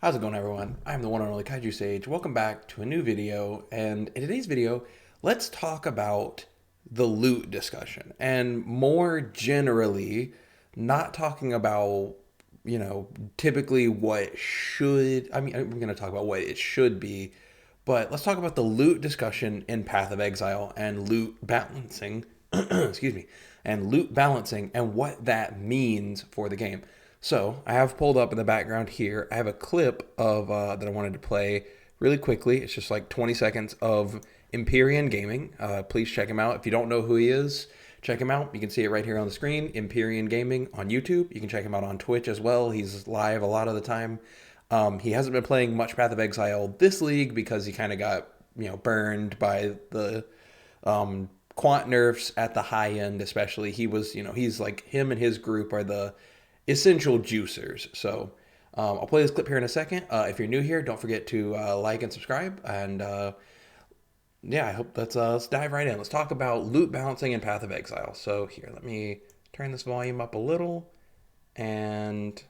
How's it going, everyone? I'm the one and only Kaiju Sage. Welcome back to a new video, and in today's video, let's talk about the loot discussion, and more generally, not talking about, typically what should, I'm going to talk about what it should be, but let's talk about the loot discussion in Path of Exile and loot balancing, excuse me, and loot balancing and what that means for the game. So I have pulled up in the background here, I have a clip of that I wanted to play really quickly. It's just like 20 seconds of Empyrean Gaming. Please check him out. If you don't know who he is, check him out. You can see it right here on the screen, Empyrean Gaming on YouTube. You can check him out on Twitch as well. He's live a lot of the time. He hasn't been playing much Path of Exile this league because he kind of got, burned by the quant nerfs at the high end, especially. He was, he's like, him and his group are the essential juicers. So I'll play this clip here in a second. If you're new here, don't forget to like and subscribe. And yeah, I hope let's dive right in. Let's talk about loot balancing in Path of Exile. So here, let me turn this volume up a little. And,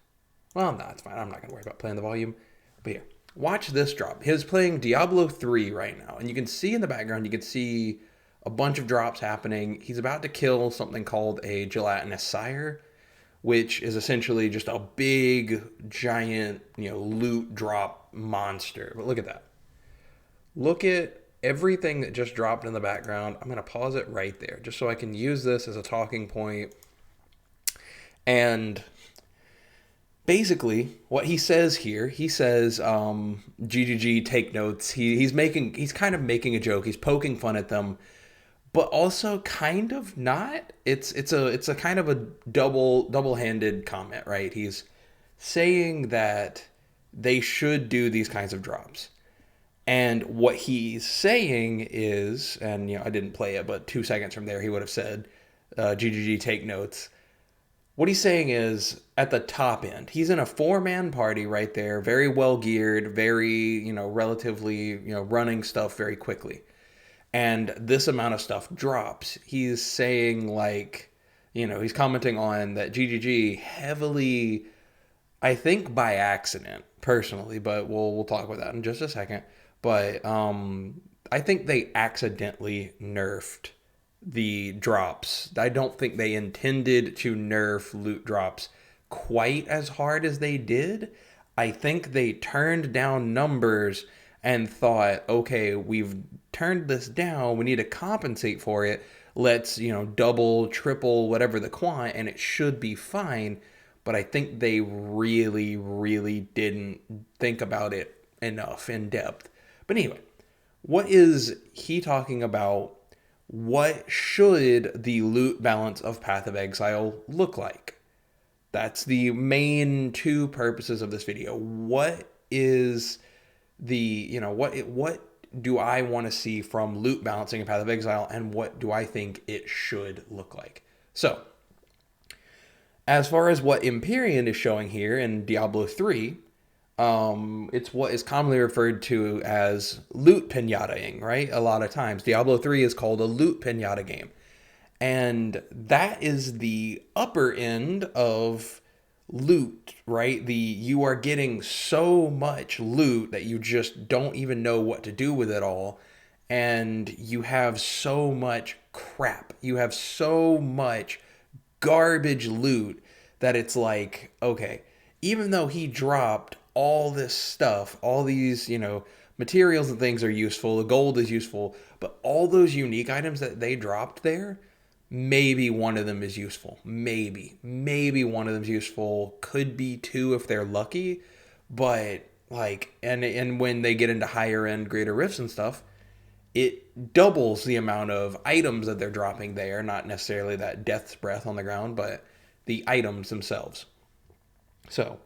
well, no, it's fine. I'm not going to worry about playing the volume. But here, watch this drop. He's playing Diablo 3 right now. And you can see in the background, you can see a bunch of drops happening. He's about to kill something called a 𝙀𝙓𝙋𝘼𝙉𝙿, which is essentially just a big, giant, loot drop monster. But look at that. Look at everything that just dropped in the background. I'm going to pause it right there just so I can use this as a talking point. And basically, what he says here, he says, GGG, take notes. He's kind of making a joke. He's poking fun at them, but also kind of not. It's a kind of a double-handed comment, right? He's saying that they should do these kinds of drops. And what he's saying is, and I didn't play it, but 2 seconds from there he would have said, GGG, take notes. What he's saying is, at the top end, he's in a 4-man party right there, very well geared, very, relatively, running stuff very quickly. And this amount of stuff drops. He's saying, like, he's commenting on that GGG heavily, I think by accident, personally, but we'll talk about that in just a second. But I think they accidentally nerfed the drops. I don't think they intended to nerf loot drops quite as hard as they did. I think they turned down numbers and thought, okay, we've turned this down, we need to compensate for it. Let's, double, triple, whatever the quant, and it should be fine. But I think they really, really didn't think about it enough in depth. But anyway, what is he talking about? What should the loot balance of Path of Exile look like? That's the main two purposes of this video. What is the, what do I want to see from loot balancing in Path of Exile, and what do I think it should look like? So, as far as what Empyrean is showing here in Diablo 3, it's what is commonly referred to as loot pinataing, right? A lot of times. Diablo 3 is called a loot pinata game. And that is the upper end of loot, right? You are getting so much loot that you just don't even know what to do with it all. And you have so much crap. You have so much garbage loot that it's like, okay, even though he dropped all this stuff, all these, materials and things are useful, the gold is useful, but all those unique items that they dropped there, maybe one of them is useful. Maybe one of them's useful. Could be two if they're lucky. But like, and when they get into higher end greater rifts and stuff, it doubles the amount of items that they're dropping there. Not necessarily that death's breath on the ground, but the items themselves. So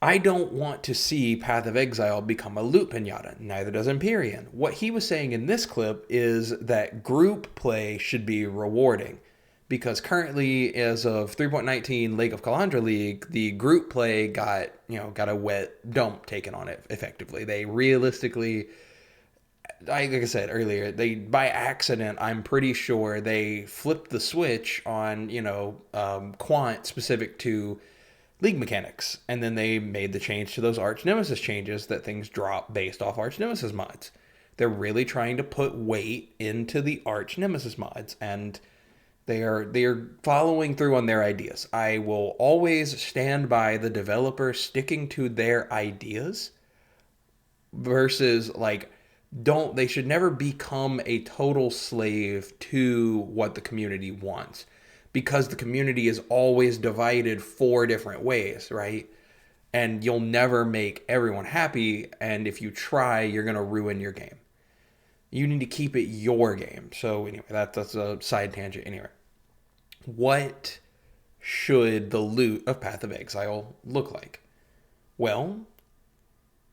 I don't want to see Path of Exile become a loot pinata. Neither does Empyrean. What he was saying in this clip is that group play should be rewarding. Because currently, as of 3.19 Lake of Kalandra League, the group play got a wet dump taken on it, effectively. They realistically, like I said earlier, they, by accident, I'm pretty sure they flipped the switch on, quant specific to League mechanics. And then they made the change to those Arch Nemesis changes that things drop based off Arch Nemesis mods. They're really trying to put weight into the Arch Nemesis mods, and they are following through on their ideas. I will always stand by the developer sticking to their ideas versus like don't they should never become a total slave to what the community wants, because the community is always divided four different ways, right? And you'll never make everyone happy, and if you try, you're going to ruin your game. You need to keep it your game. So anyway, that's a side tangent. Anyway, what should the loot of Path of Exile look like? Well,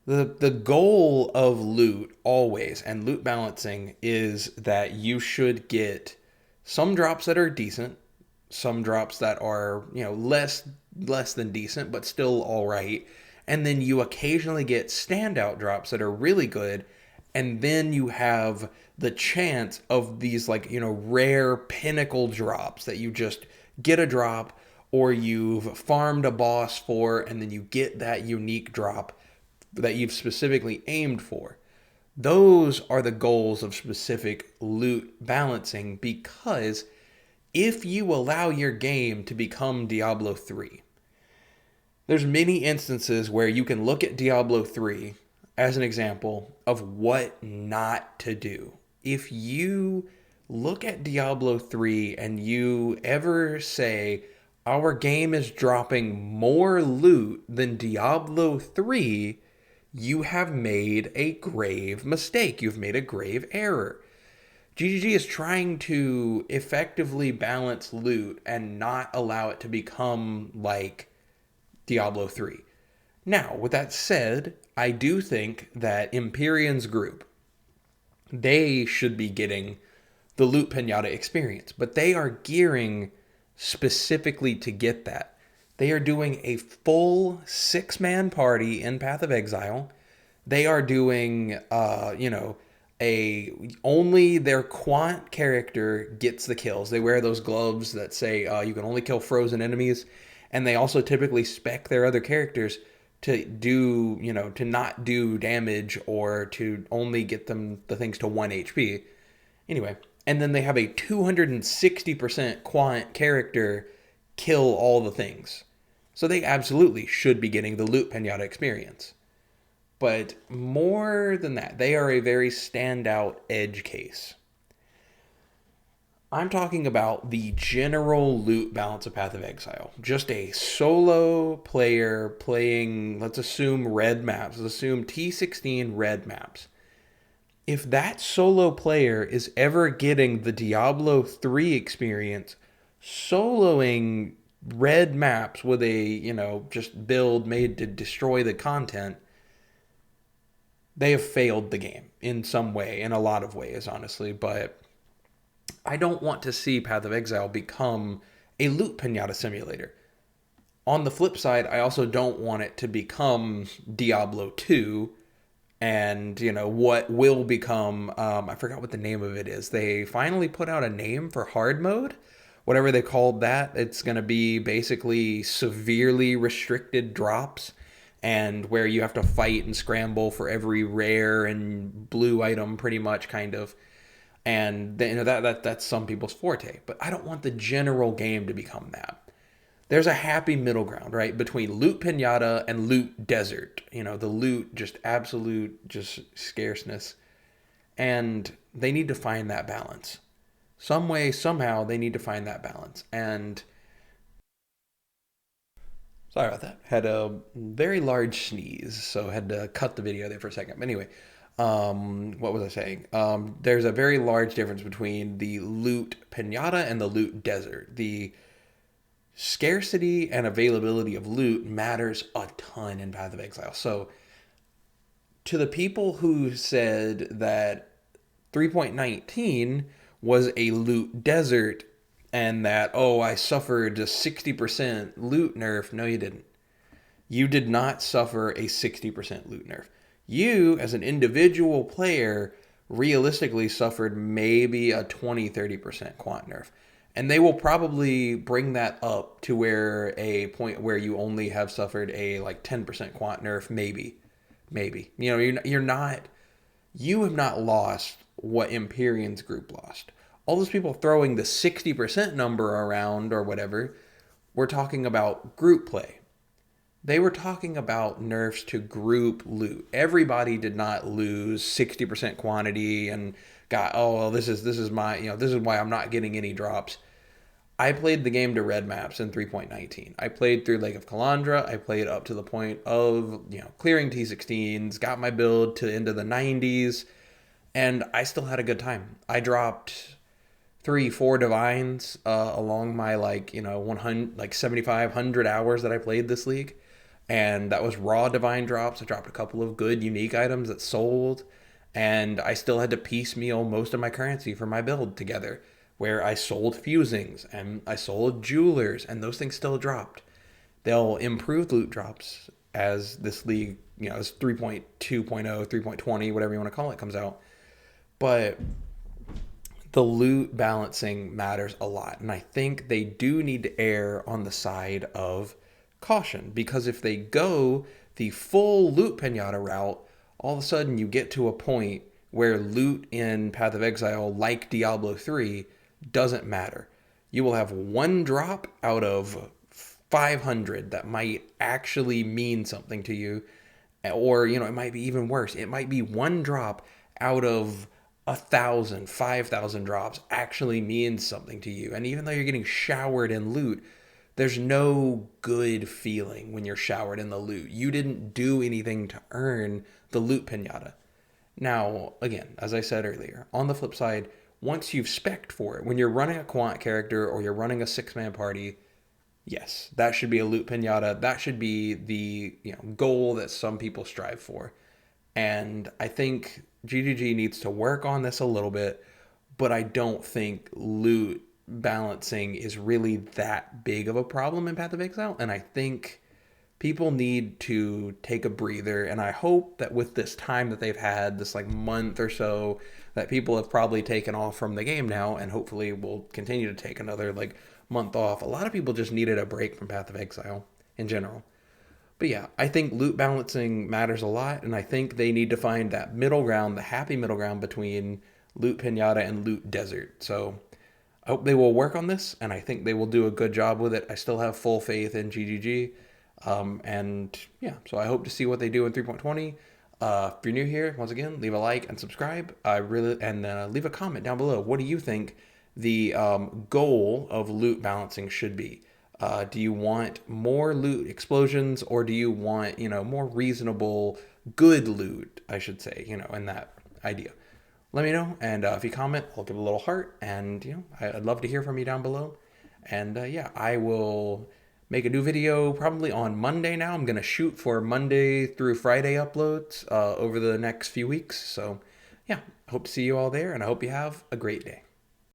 the goal of loot always, and loot balancing, is that you should get some drops that are decent, some drops that are, less than decent, but still all right. And then you occasionally get standout drops that are really good. And then you have the chance of these rare pinnacle drops that you just get a drop, or you've farmed a boss for, and then you get that unique drop that you've specifically aimed for. Those are the goals of specific loot balancing, because if you allow your game to become Diablo 3, there's many instances where you can look at Diablo 3 as an example of what not to do. If you look at Diablo 3 and you ever say, our game is dropping more loot than Diablo 3, you have made a grave mistake. You've made a grave error. GGG is trying to effectively balance loot and not allow it to become like Diablo 3. Now, with that said, I do think that Empyrean's group, they should be getting the loot pinata experience, but they are gearing specifically to get that. They are doing a full 6-man party in Path of Exile. They are doing, only their quant character gets the kills. They wear those gloves that say you can only kill frozen enemies, and they also typically spec their other characters to do, to not do damage, or to only get them the things to 1 HP. Anyway, and then they have a 260% quant character kill all the things. So they absolutely should be getting the loot pinata experience. But more than that, they are a very standout edge case. I'm talking about the general loot balance of Path of Exile. Just a solo player playing, let's assume red maps. Let's assume T16 red maps. If that solo player is ever getting the Diablo 3 experience, soloing red maps with a, just build made to destroy the content, they have failed the game in some way, in a lot of ways, honestly. But I don't want to see Path of Exile become a loot pinata simulator. On the flip side, I also don't want it to become Diablo 2 and, what will become, I forgot what the name of it is. They finally put out a name for hard mode, whatever they called that. It's going to be basically severely restricted drops, and where you have to fight and scramble for every rare and blue item, pretty much, kind of. And that's some people's forte. But I don't want the general game to become that. There's a happy middle ground, right, between loot pinata and loot desert. The loot, just absolute, just scarceness. And they need to find that balance. Some way, somehow, they need to find that balance. And sorry about that. Had a very large sneeze, so had to cut the video there for a second. But anyway, what was I saying? There's a very large difference between the loot pinata and the loot desert. The scarcity and availability of loot matters a ton in Path of Exile. So, to the people who said that 3.19 was a loot desert and that, I suffered a 60% loot nerf. No, you didn't. You did not suffer a 60% loot nerf. You, as an individual player, realistically suffered maybe a 20-30% quant nerf. And they will probably bring that up to where a point where you only have suffered a like 10% quant nerf, maybe. You know, you're not, you have not lost what Empyrean's group lost. All those people throwing the 60% number around or whatever, we're talking about group play. They were talking about nerfs to group loot. Everybody did not lose 60% quantity and got, oh well, this is my, this is why I'm not getting any drops. I played the game to red maps in 3.19. I played through Lake of Kalandra. I played up to the point of, clearing T16s, got my build to into the 90s, and I still had a good time. I dropped 3, 4 divines along my 100 7,500 hours that I played this league, and that was raw divine drops. I dropped a couple of good unique items that sold, and I still had to piecemeal most of my currency for my build together, where I sold fusings and I sold jewelers, and those things still dropped. They'll improve loot drops as this league, as 3.2.0, 3.20, whatever you want to call it, comes out. But the loot balancing matters a lot. And I think they do need to err on the side of caution, because if they go the full loot pinata route, all of a sudden you get to a point where loot in Path of Exile, like Diablo 3, doesn't matter. You will have one drop out of 500 that might actually mean something to you, or it might be even worse. It might be one drop out of 1,000, 5,000 drops actually means something to you. And even though you're getting showered in loot, there's no good feeling when you're showered in the loot. You didn't do anything to earn the loot pinata. Now, again, as I said earlier, on the flip side, once you've spec'd for it, when you're running a quant character or you're running a 6-man party, yes, that should be a loot pinata. That should be the goal that some people strive for. And I think GGG needs to work on this a little bit, but I don't think loot balancing is really that big of a problem in Path of Exile. And I think people need to take a breather. And I hope that with this time that they've had, this month or so, that people have probably taken off from the game now, and hopefully will continue to take another month off. A lot of people just needed a break from Path of Exile in general. But yeah, I think loot balancing matters a lot, and I think they need to find that middle ground, the happy middle ground between loot pinata and loot desert. So I hope they will work on this, and I think they will do a good job with it. I still have full faith in GGG. And yeah, so I hope to see what they do in 3.20. If you're new here, once again, leave a like and subscribe. And leave a comment down below. What do you think the goal of loot balancing should be? Do you want more loot explosions, or do you want, more reasonable, good loot, I should say, in that idea? Let me know, and if you comment, I'll give a little heart, and, I'd love to hear from you down below. And yeah, I will make a new video probably on Monday now. I'm going to shoot for Monday through Friday uploads over the next few weeks. So yeah, I hope to see you all there, and I hope you have a great day.